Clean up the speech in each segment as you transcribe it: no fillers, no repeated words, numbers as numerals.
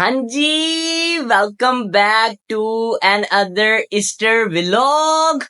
हाँ जी, welcome back to another Easter vlog.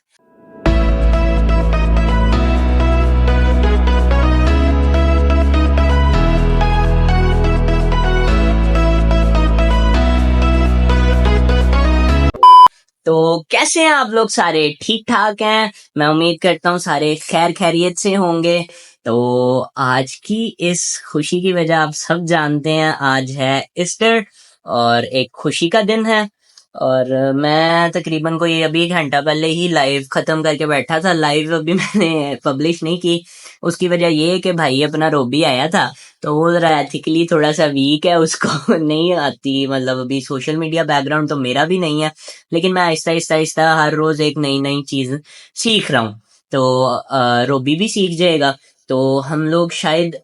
तो कैसे हैं आप लोग? सारे ठीक ठाक हैं? मैं उम्मीद करता हूँ सारे खैर खैरियत से होंगे। तो आज की इस खुशी की वजह आप सब जानते हैं, आज है ईस्टर और एक खुशी का दिन है। और मैं तकरीबन कोई अभी एक घंटा पहले ही लाइव खत्म करके बैठा था। लाइव अभी मैंने पब्लिश नहीं की। उसकी वजह ये है कि भाई अपना रोबी आया था, तो वो जरा एथिकली थोड़ा सा वीक है, उसको नहीं आती, मतलब अभी सोशल मीडिया बैकग्राउंड तो मेरा भी नहीं है, लेकिन मैं आहिस्ता आहिस्ता आहिस्ता हर रोज एक नई नई चीज सीख रहा हूँ। तो रोबी भी सीख जाएगा। तो हम लोग शायद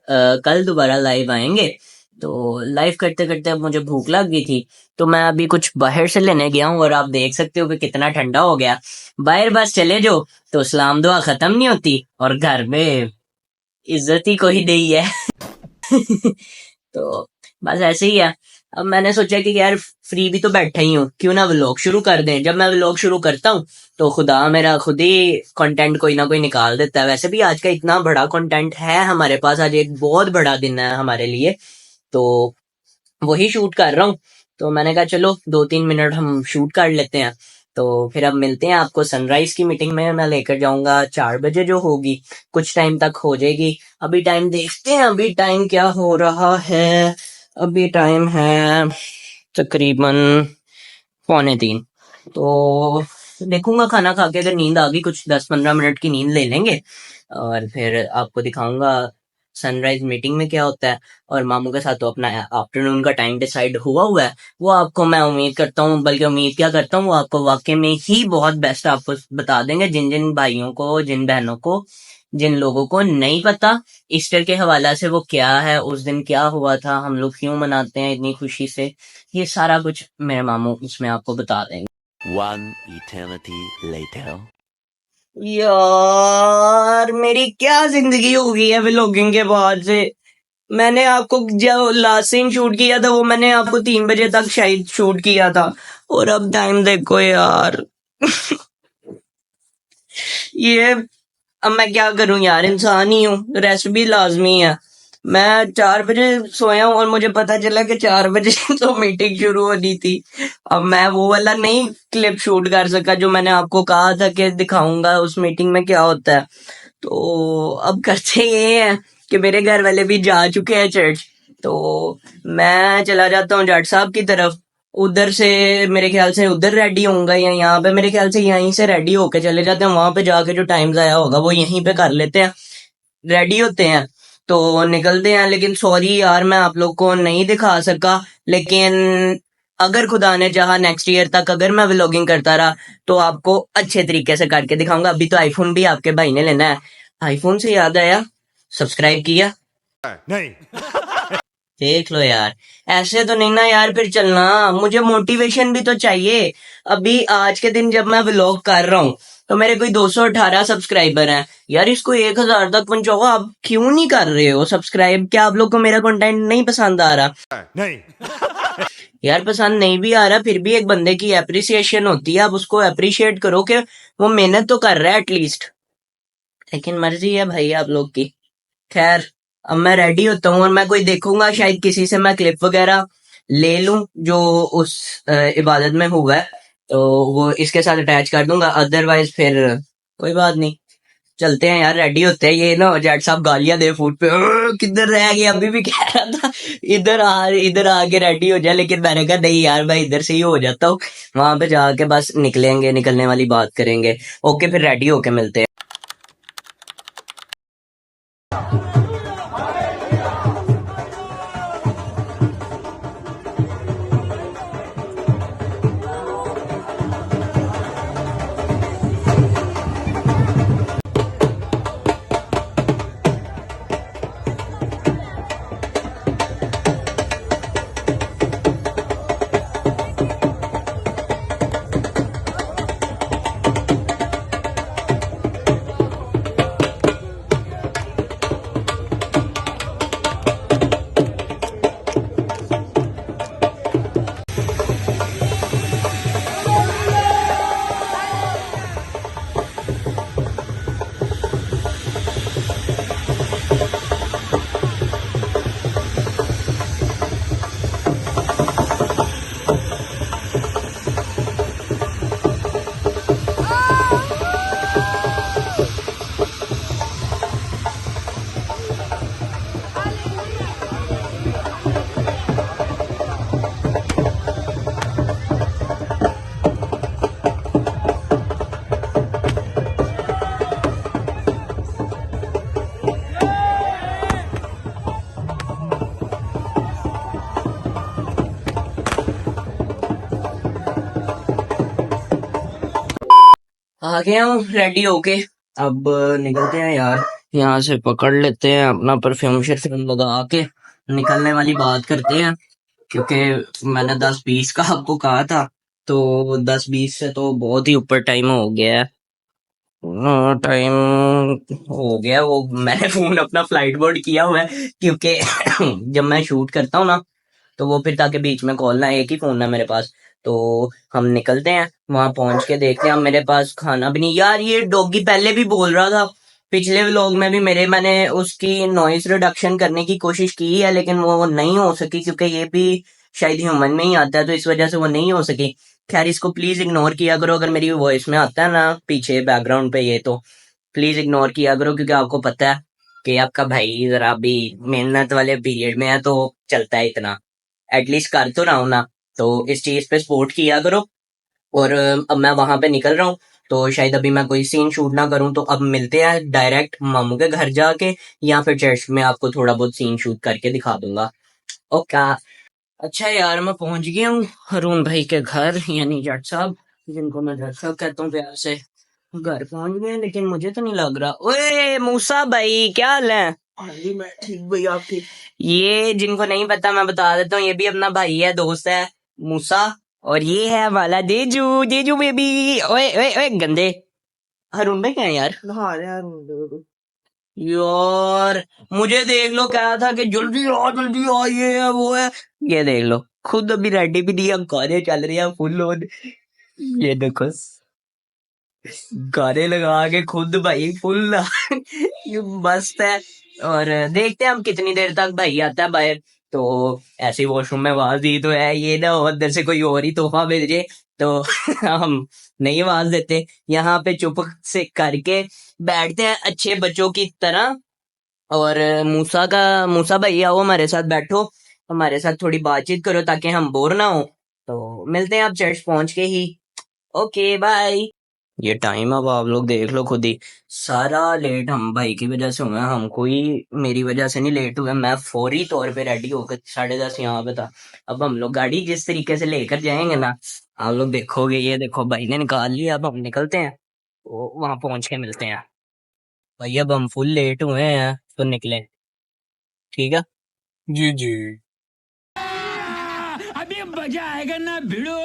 कल दोबारा लाइव आएंगे। तो लाइव करते करते अब मुझे भूख लग गई थी, तो मैं अभी कुछ बाहर से लेने गया हूँ और आप देख सकते हो कि कितना ठंडा हो गया। बाहर बस चले जाओ तो सलाम दुआ खत्म नहीं होती और घर में इज्जत ही कोई नहीं है। तो बस ऐसे ही है। अब मैंने सोचा कि यार फ्री भी तो बैठा ही हूँ, क्यों ना व्लॉग शुरू कर दें। जब मैं व्लॉग शुरू करता हूँ तो खुदा मेरा खुद ही कंटेंट कोई ना कोई निकाल देता है। वैसे भी आज का इतना बड़ा कंटेंट है हमारे पास, आज एक बहुत बड़ा दिन है हमारे लिए, तो वही शूट कर रहा हूँ। तो मैंने कहा चलो 2-3 मिनट हम शूट कर लेते हैं। तो फिर अब मिलते हैं आपको सनराइज की मीटिंग में। मैं लेकर जाऊंगा 4 बजे जो होगी, कुछ टाइम तक हो जाएगी। अभी टाइम देखते हैं, अभी टाइम क्या हो रहा है। अभी टाइम है तकरीबन 2:45। तो देखूंगा, खाना खा के अगर नींद आ गई, कुछ 10-15 मिनट की नींद ले लेंगे और फिर आपको दिखाऊंगा सनराइज मीटिंग में क्या होता है। और मामू के साथ तो अपना आफ्टरनून का टाइम डिसाइड हुआ है। वो आपको मैं उम्मीद करता हूँ, बल्कि उम्मीद क्या करता हूँ, वो आपको वाकई में ही बहुत बेस्ट आपको बता देंगे। जिन जिन भाइयों को, जिन बहनों को, जिन लोगों को नहीं पता ईस्टर के हवाला से वो क्या है, उस दिन क्या हुआ था, हम लोग क्यों मनाते हैं इतनी खुशी से, ये सारा कुछ मेरे मामू इसमें आपको बता देंगे। One eternity later. यार मेरी क्या जिंदगी हो गई है व्लॉगिंग के बाद से। मैंने आपको जो लास्ट सीन शूट किया था वो मैंने आपको 3 बजे तक शायद शूट किया था, और अब टाइम देखो यार। ये अब मैं क्या करूं यार, इंसान ही हूँ, रेस्ट भी लाजमी है। मैं 4 बजे सोया हूँ और मुझे पता चला कि 4 बजे तो मीटिंग शुरू होनी थी। अब मैं वो वाला नहीं क्लिप शूट कर सका जो मैंने आपको कहा था कि दिखाऊंगा उस मीटिंग में क्या होता है। तो अब करते ये हैं कि मेरे घर वाले भी जा चुके हैं चर्च, तो मैं चला जाता हूँ जट साहब की तरफ। उधर से मेरे ख्याल से उधर रेडी होऊंगा या यहाँ पे, मेरे ख्याल से यहीं से रेडी होके चले जाते हैं। वहां पे जाके जो टाइम जाया होगा वो यहीं पे कर लेते हैं। रेडी होते हैं तो निकलते हैं। लेकिन सॉरी यार, मैं आप लोग को नहीं दिखा सका, लेकिन अगर खुदा ने चाहा नेक्स्ट ईयर तक अगर मैं व्लॉगिंग करता रहा तो आपको अच्छे तरीके से करके दिखाऊंगा। अभी तो आईफोन भी आपके भाई ने लेना है। आईफोन से याद आया, सब्सक्राइब किया? नहीं. देख लो यार, ऐसे तो नहीं ना यार, फिर चलना, मुझे मोटिवेशन भी तो चाहिए। अभी आज के दिन जब मैं व्लॉग कर रहा हूँ तो मेरे कोई 218 सब्सक्राइबर हैं यार, इसको 1000 तक पहुंचाओ। आप क्यों नहीं कर रहे हो सब्सक्राइब? क्या आप लोग को मेरा कंटेंट नहीं पसंद आ रहा? नहीं. यार पसंद नहीं भी आ रहा, फिर भी एक बंदे की अप्रिसिएशन होती है, आप उसको अप्रिशिएट करो कि वो मेहनत तो कर रहा है एटलीस्ट। लेकिन मर्जी है भाई आप लोग की। खैर, अब मैं रेडी होता हूँ और मैं कोई देखूंगा, शायद किसी से मैं क्लिप वगैरह ले लूं जो उस इबादत में हुआ है, तो वो इसके साथ अटैच कर दूंगा। अदरवाइज फिर कोई बात नहीं, चलते हैं यार, रेडी होते हैं। ये ना जट साहब गालियां दे फूड पे, किधर रह गया, अभी भी कह रहा था इधर आके रेडी हो जाए, लेकिन मैंने कहा नहीं यार, मैं इधर से ही हो जाता हूँ। वहां पे जाके बस निकलेंगे, निकलने वाली बात करेंगे। ओके, फिर रेडी होके मिलते हैं। आ गया हूँ रेडी होके। अब निकलते हैं यार, यहाँ से पकड़ लेते हैं अपना परफ्यूम शर्फ्यूम लगा के निकलने वाली बात करते हैं, क्योंकि मैंने 10-20 का आपको कहा था, तो 10-20 से तो बहुत ही ऊपर टाइम हो गया है। टाइम हो गया वो, मैंने फोन अपना फ्लाइट मोड किया हुआ है, क्योंकि जब मैं शूट करता हूँ ना, तो वो फिर ताकि बीच में कॉल ना, एक ही फोन है मेरे पास। तो हम निकलते हैं, वहां पहुंच के देखते हैं। अब मेरे पास खाना भी नहीं यार, ये डॉगी पहले भी बोल रहा था, पिछले व्लॉग में भी मैंने उसकी नॉइस रिडक्शन करने की कोशिश की है, लेकिन वो नहीं हो सकी, क्योंकि ये भी शायद ह्यूमन में ही आता है, तो इस वजह से वो नहीं हो सकी। खैर, इसको प्लीज इग्नोर किया करो, अगर मेरी वॉइस में आता है ना पीछे बैकग्राउंड पे ये, तो प्लीज इग्नोर किया करो, क्योंकि आपको पता है कि आपका भाई जरा भी मेहनत वाले पीरियड में है, तो चलता है इतना, एटलीस्ट कर तो रहा हूं ना, तो इस चीज पे सपोर्ट किया करो। और अब मैं वहां पे निकल रहा हूँ, तो शायद अभी मैं कोई सीन शूट ना करूं, तो अब मिलते हैं डायरेक्ट मामू के घर जाके, या फिर चर्च में आपको थोड़ा बहुत सीन शूट करके दिखा दूंगा। ओके। अच्छा यार, मैं पहुंच गया हूँ हरून भाई के घर, यानी जट साहब, जिनको मैं जट साहब कहता हूँ प्यार से। घर पहुंच गए, लेकिन मुझे तो नहीं लग रहा। ओए मूसा भाई, क्या हाल है? हाँ जी, मैं ठीक भाई, आप ठीक? ये जिनको नहीं पता मैं बता देता हूँ, ये भी अपना भाई है, दोस्त है, मूसा। और ये है हमारा जेजू, जेजू बेबी। ओए ओए ओए गंदे, हरून भाई क्या है यार? नहा रहे हैं हरून यार, मुझे देख लो, कहा था कि जल्दी आ, ये है वो है, ये देख लो, खुद अभी रेडी भी नहीं, हम गाने चल रहे हैं फुल ऑन। ये देखो, गाने लगा के खुद भाई फुल ये मस्त है। और देखते हैं हम कितनी देर तक भाई आता है बाहर। तो ऐसे ही वॉशरूम में आवाज दी तो है, ये ना हो अंदर से कोई और ही तोहफा भेजे, तो हम नहीं आवाज देते, यहाँ पे चुप से करके बैठते हैं अच्छे बच्चों की तरह। और मूसा भाई आओ हमारे साथ बैठो, हमारे साथ थोड़ी बातचीत करो, ताकि हम बोर ना हो। तो मिलते हैं आप चर्च पहुंच के ही। Okay bye. ये टाइम अब आप लोग देख लो खुद ही, सारा लेट हम भाई की वजह से हुए, हम कोई मेरी वजह से नहीं लेट हुए, मैं फौरी तौर पे रेडी होकर 10:30 यहाँ पे था। अब हम लोग गाड़ी जिस तरीके से लेकर जाएंगे ना, आप लोग देखोगे, ये देखो भाई ने निकाल लिया, अब हम निकलते हैं, तो वहां पहुंच के मिलते हैं। भाई अब हम फुल लेट हुए हैं, तो निकले, ठीक है? जी जी। अभी मजा आएगा ना भिड़ो।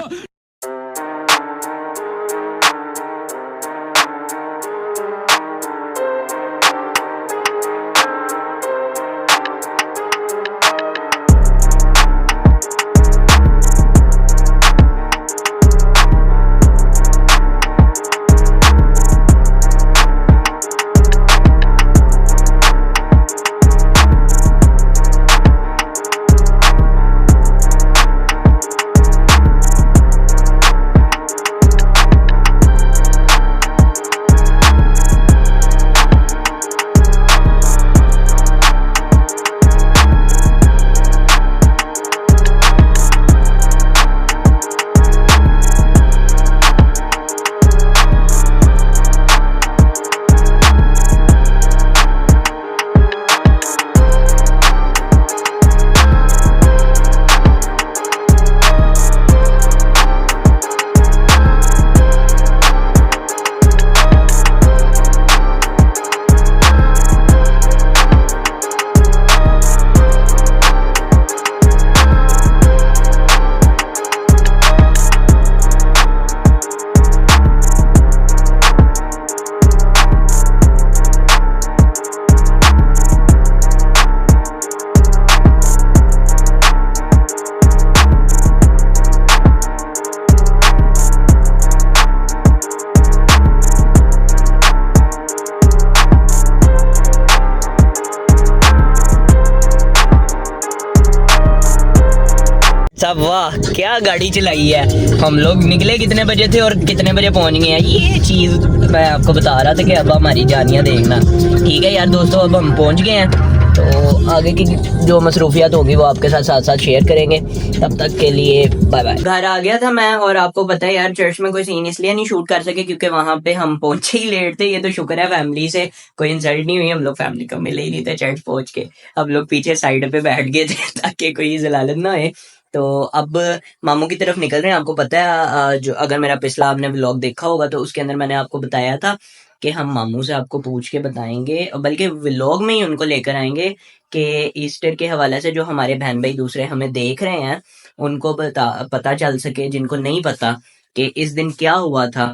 सब वाह, क्या गाड़ी चलाई है। हम लोग निकले कितने बजे थे और कितने बजे पहुंच गए हैं, ये चीज मैं आपको बता रहा था कि अब हमारी जानियां देखना। ठीक है यार दोस्तों, अब हम पहुंच गए हैं, तो आगे की जो मसरूफियात होगी वो आपके साथ साथ साथ शेयर करेंगे। तब तक के लिए बाय बाय। घर आ गया था मैं, और आपको पता है यार, चर्च में कोई सीन इसलिए नहीं शूट कर सके क्योंकि वहां पे हम पहुंचे ही लेट थे। ये तो शुक्र है फैमिली से कोई इंसल्ट नहीं हुई, हम लोग फैमिली को मिले ही नहीं थे चर्च पहुंच के। हम लोग पीछे साइड पे बैठ गए थे ताकि कोई जलालत ना हो। तो अब मामू की तरफ निकल रहे हैं। आपको पता है जो अगर मेरा पिछला आपने व्लॉग देखा होगा तो उसके अंदर मैंने आपको बताया था कि हम मामू से आपको पूछ के बताएंगे, बल्कि व्लॉग में ही उनको लेकर आएंगे कि ईस्टर के हवाले से जो हमारे बहन भाई दूसरे हमें देख रहे हैं उनको पता चल सके, जिनको नहीं पता कि इस दिन क्या हुआ था।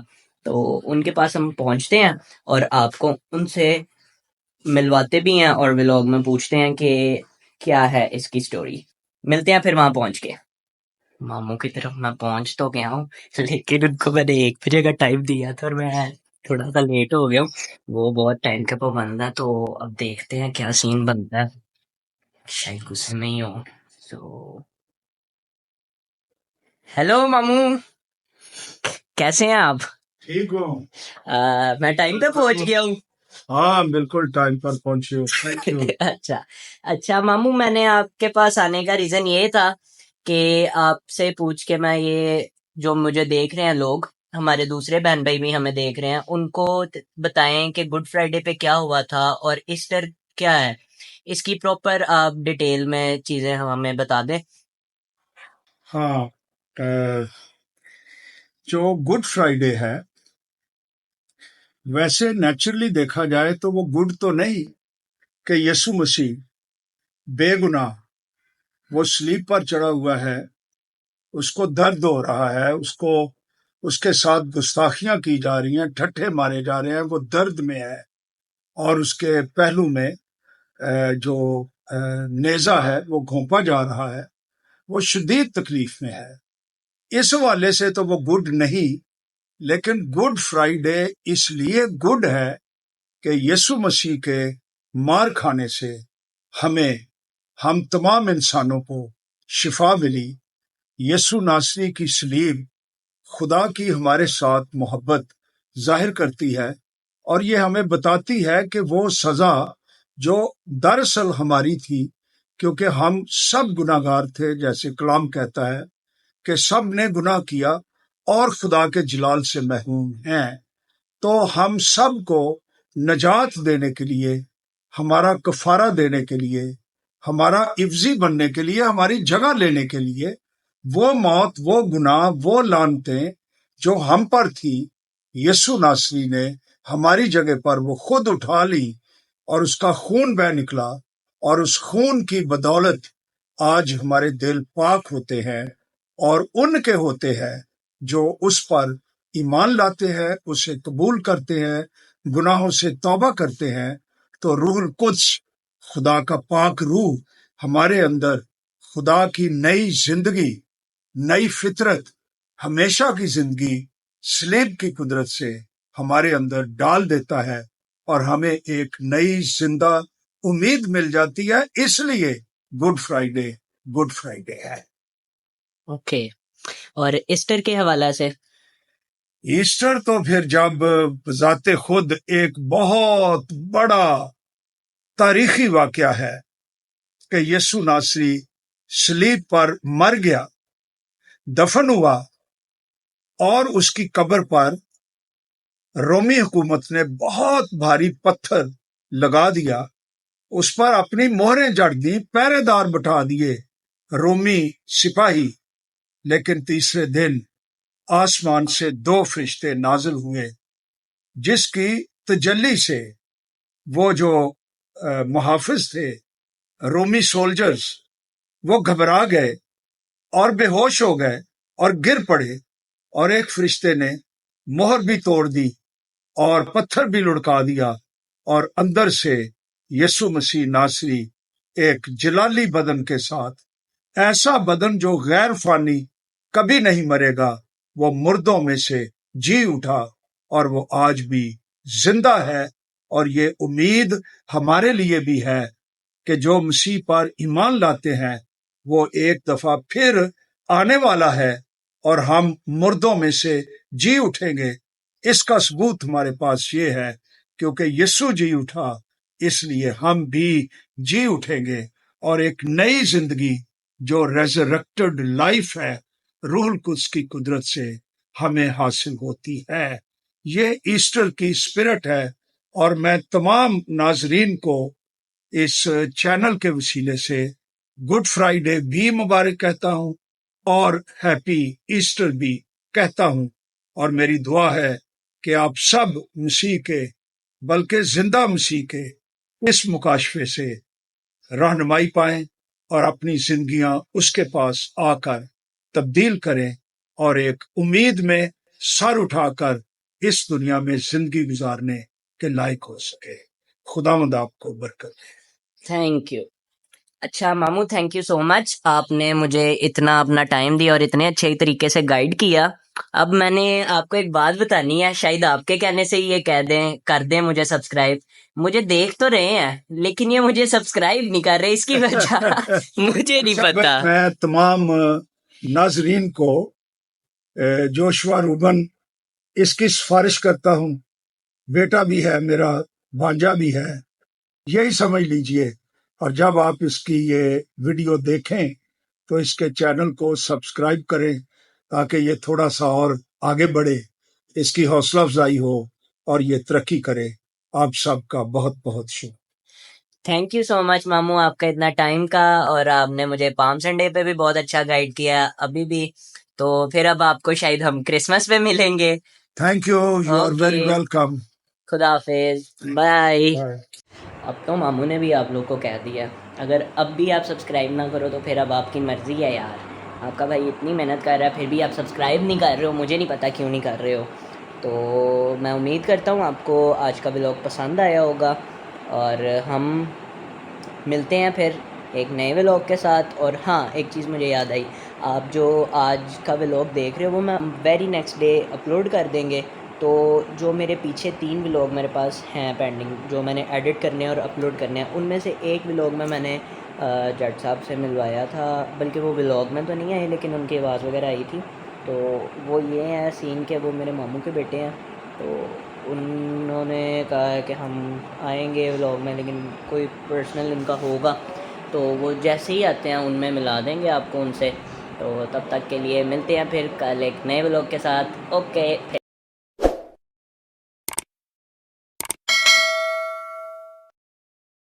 तो उनके पास हम पहुंचते हैं और आपको उनसे मिलवाते भी हैं और व्लॉग में पूछते हैं कि क्या है इसकी स्टोरी। मिलते हैं फिर वहां पहुंच के। मामू की तरफ मैं पहुंच तो गया हूँ, लेकिन उनको मैंने 1 बजे का टाइम दिया था और मैं थोड़ा सा लेट हो गया हूँ। वो बहुत टाइम का पाबंद है, तो अब देखते हैं क्या सीन बनता है। शायद गुस्से में ही हो। तो हेलो मामू, कैसे हैं आप? ठीक हो? मैं टाइम पे पहुंच गया हूँ। हाँ, बिल्कुल टाइम पर पहुंचे हो। Thank you. अच्छा अच्छा मामू, मैंने आपके पास आने का रीजन ये था कि आपसे पूछ के मैं ये जो मुझे देख रहे हैं लोग, हमारे दूसरे बहन भाई भी हमें देख रहे हैं, उनको बताएं कि गुड फ्राइडे पे क्या हुआ था और ईस्टर क्या है। इसकी प्रॉपर आप डिटेल में चीजें हमें बता दें। हाँ, जो गुड फ्राइडे है, वैसे नेचुरली देखा जाए तो वो गुड तो नहीं कि यीशु मसीह बेगुनाह, वो स्लीप पर चढ़ा हुआ है, उसको दर्द हो रहा है, उसको उसके साथ गुस्ताखियां की जा रही हैं, ठट्ठे मारे जा रहे हैं, वो दर्द में है और उसके पहलू में जो नेजा है वो घोंपा जा रहा है, वो शदीद तकलीफ में है। इस हवाले से तो वो गुड नहीं, लेकिन गुड फ्राइडे इसलिए गुड है कि यीशु मसीह के मार खाने से हमें, हम तमाम इंसानों को शिफा मिली। यीशु नासरी की सलीब खुदा की हमारे साथ मोहब्बत जाहिर करती है और ये हमें बताती है कि वो सजा जो दरअसल हमारी थी, क्योंकि हम सब गुनाहगार थे, जैसे कलाम कहता है कि सब ने गुनाह किया और खुदा के जलाल से महरूम हैं। तो हम सब को नजात देने के लिए, हमारा कफारा देने के लिए, हमारा इफ्जी बनने के लिए, हमारी जगह लेने के लिए, वो मौत, वो गुनाह, वो लानतें जो हम पर थी, यीशु नासरी ने हमारी जगह पर वो खुद उठा ली और उसका खून बह निकला और उस खून की बदौलत आज हमारे दिल पाक होते हैं और उनके होते हैं जो उस पर ईमान लाते हैं, उसे कबूल करते हैं, गुनाहों से तौबा करते हैं। तो रूहुल कुद्स, खुदा का पाक रूह हमारे अंदर खुदा की नई जिंदगी, नई फितरत, हमेशा की जिंदगी स्लेब की कुदरत से हमारे अंदर डाल देता है और हमें एक नई जिंदा उम्मीद मिल जाती है। इसलिए गुड फ्राइडे है। ओके, और ईस्टर के हवाला से? ईस्टर तो फिर जब बजाते खुद एक बहुत बड़ा तारीखी वाकया है कि यीशु नासरी सलीब पर मर गया, दफन हुआ और उसकी कब्र पर रोमी हुकूमत ने बहुत भारी पत्थर लगा दिया, उस पर अपनी मोहरें जड़ दी, पहरेदार बैठा दिए रोमी सिपाही। लेकिन तीसरे दिन आसमान से 2 फरिश्ते नाजिल हुए, जिसकी तजल्ली से वो जो मुहाफिज थे, रोमी सोल्जर्स, वो घबरा गए और बेहोश हो गए और गिर पड़े। और एक फरिश्ते ने मोहर भी तोड़ दी और पत्थर भी लुढ़का दिया और अंदर से यीशु मसीह नासरी एक जलाली बदन के साथ, ऐसा बदन जो गैर फानी, कभी नहीं मरेगा, वो मुर्दों में से जी उठा और वो आज भी जिंदा है। और ये उम्मीद हमारे लिए भी है कि जो मसीह पर ईमान लाते हैं वो एक दफा फिर आने वाला है और हम मुर्दों में से जी उठेंगे। इसका सबूत हमारे पास ये है, क्योंकि यीशु जी उठा, इसलिए हम भी जी उठेंगे और एक नई जिंदगी जो रेजरेक्टेड लाइफ है, रूहुल कुद्स की कुदरत से हमें हासिल होती है। ये ईस्टर की स्पिरिट है और मैं तमाम नाजरीन को इस चैनल के वसीले से गुड फ्राइडे भी मुबारक कहता हूँ और हैप्पी ईस्टर भी कहता हूँ। और मेरी दुआ है कि आप सब मसीह के, बल्कि जिंदा मसीह के इस मुकाशफे से रहनुमाई पाएं और अपनी जिंदगियां उसके पास आकर तब्दील करें और एक उम्मीद में सर उठाकर इस दुनिया में जिंदगी गुजारने के लायक हो सके। खुदावंद आपको बरकत दे। Thank you. अच्छा मामू, थैंक यू सो मच, आपने मुझे इतना अपना टाइम दिया और इतने अच्छे तरीके से गाइड किया। अब मैंने आपको एक बात बतानी है, शायद आपके कहने से ये कह दें, कर दें मुझे सब्सक्राइब। मुझे देख तो रहे हैं लेकिन ये मुझे सब्सक्राइब नहीं कर रहे, इसकी वजह मुझे नहीं अच्छा, पता। मैं तमाम नाजरीन को जोशुआ रूबन इसकी सिफारिश करता हूँ। बेटा भी है मेरा, भांजा भी है, यही समझ लीजिए। और जब आप इसकी ये वीडियो देखें तो इसके चैनल को सब्सक्राइब करें ताकि ये थोड़ा सा और आगे बढ़े, इसकी हौसला अफजाई हो और ये तरक्की करे। आप सबका बहुत बहुत शुक्रिया। थैंक यू सो मच मामू, आपका इतना टाइम का, और आपने मुझे पाम संडे पे भी बहुत अच्छा गाइड किया अभी भी। तो फिर अब आपको शायद हम क्रिसमस पे मिलेंगे। Thank you, you are very okay, welcome. खुदा हाफिज, बाय। बाय। अब तो मामू ने भी आप लोग को कह दिया, अगर अब भी आप सब्सक्राइब ना करो तो फिर अब आपकी मर्ज़ी है यार। आपका भाई इतनी मेहनत कर रहा है फिर भी आप सब्सक्राइब नहीं कर रहे हो, मुझे नहीं पता क्यों नहीं कर रहे हो। तो मैं उम्मीद करता हूँ आपको आज का व्लॉग पसंद आया होगा, और हम मिलते हैं फिर एक नए व्लॉग के साथ। और हाँ, एक चीज़ मुझे याद आई, आप जो आज का व्लॉग देख रहे हो वो मैं वेरी नेक्स्ट डे अपलोड कर देंगे। तो जो मेरे पीछे 3 व्लॉग मेरे पास हैं पेंडिंग, जो मैंने एडिट करने हैं और अपलोड करने हैं, उनमें से एक व्लॉग में मैंने जट साहब से मिलवाया था, बल्कि वो व्लॉग में तो नहीं आई लेकिन उनकी आवाज़ वगैरह आई थी। तो वो ये है सीन के वो मेरे मामू के बेटे हैं। तो उन्होंने कहा है कि हम आएंगे व्लॉग में, लेकिन कोई पर्सनल इनका होगा तो वो जैसे ही आते हैं उनमें मिला देंगे आपको उनसे। तो तब तक के लिए मिलते हैं फिर कल एक नए व्लॉग के साथ। ओके।